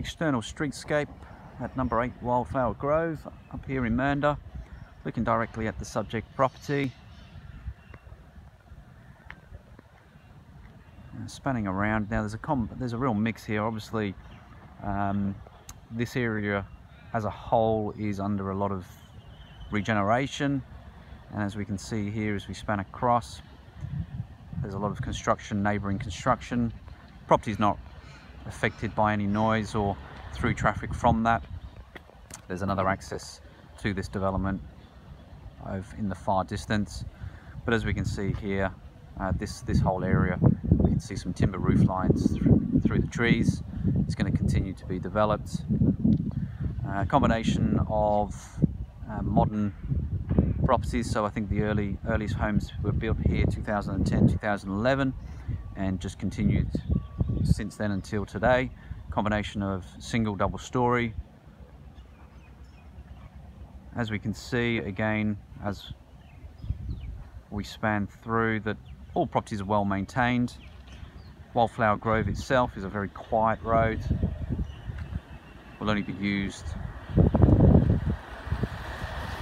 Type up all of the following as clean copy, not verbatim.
external streetscape at number 8 Wildflower Grove up here in Mernda, looking directly at the subject property. Spanning around now, there's a real mix here. Obviously this area as a whole is under a lot of regeneration, and as we can see here as we span across, there's a lot of construction, neighbouring construction. Property is not affected by any noise or through traffic from that. There's another access to this development in the far distance, but as we can see here, this whole area, we can see some timber roof lines through the trees. It's going to continue to be developed. A combination of modern properties, so I think the earliest homes were built here 2010, 2011, and just continued since then until today. Combination of single, double story. As we can see again, as we span through, that all properties are well maintained. Wildflower Grove itself is a very quiet road. Will only be used,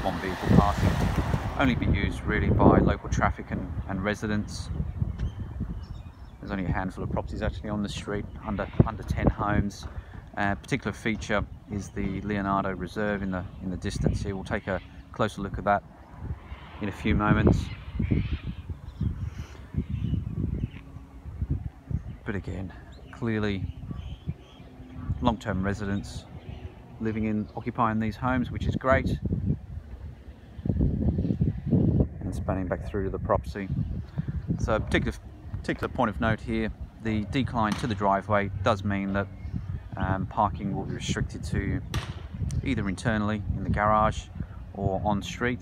one vehicle passing, only be used really by local traffic and residents. There's only a handful of properties actually on the street, under 10 homes. Particular feature is the Leonardo Reserve in the distance here. We'll take a closer look at that in a few moments. But again, clearly long-term residents occupying these homes, which is great. And spanning back through to the property. So a particular point of note here, the decline to the driveway does mean that parking will be restricted to either internally in the garage or on street.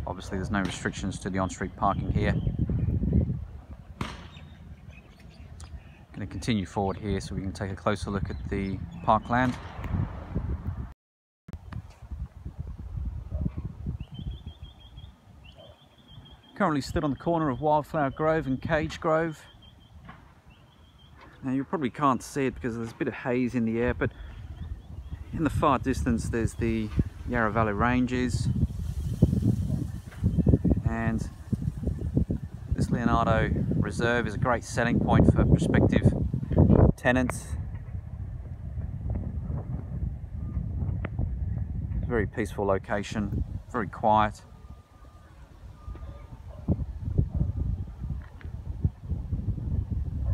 Obviously there's no restrictions to the on-street parking here. Going to continue forward here so we can take a closer look at the parkland. Currently stood on the corner of Wildflower Grove and Cage Grove. Now you probably can't see it because there's a bit of haze in the air, but in the far distance there's the Yarra Valley Ranges, and this Leonardo Reserve is a great selling point for prospective tenants. Very peaceful location, very quiet.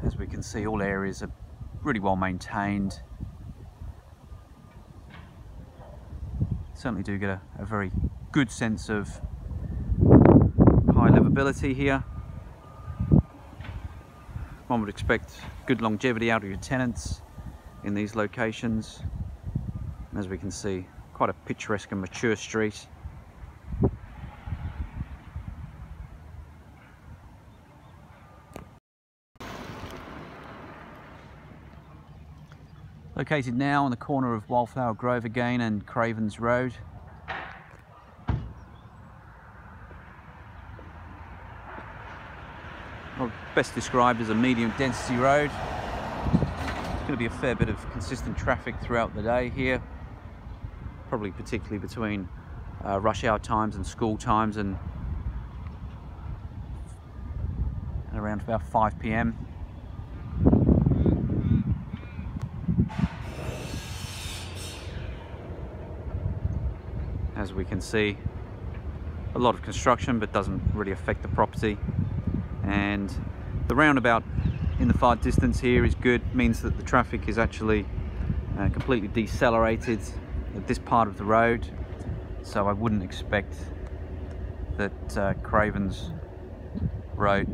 As we can see, all areas are really well maintained. Certainly do get a very good sense of high livability here. One would expect good longevity out of your tenants in these locations. And as we can see, quite a picturesque and mature street. Located now on the corner of Wildflower Grove again and Cravens Road. Well, best described as a medium density road. There's going to be a fair bit of consistent traffic throughout the day here, probably particularly between rush hour times and school times, and around about 5 p.m. As we can see, a lot of construction, but doesn't really affect the property. And the roundabout in the far distance here is good, means that the traffic is actually completely decelerated at this part of the road. So I wouldn't expect that Cravens Road,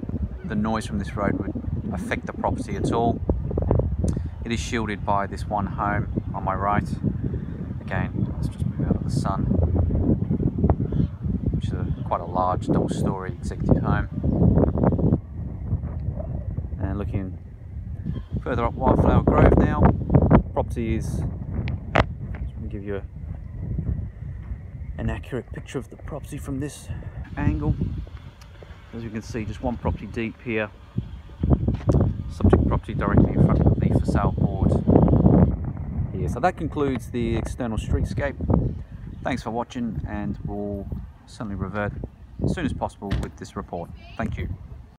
the noise from this road would affect the property at all. It is shielded by this one home on my right. Again, let's just move out of the sun, which is quite a large double-storey executive home. And looking further up Wildflower Grove now, property is, just want to give you an accurate picture of the property from this angle. As you can see, just one property deep here, subject property directly in front of the for sale board here. here. So that concludes the external streetscape. Thanks for watching, and we'll certainly revert as soon as possible with this report. Thank you.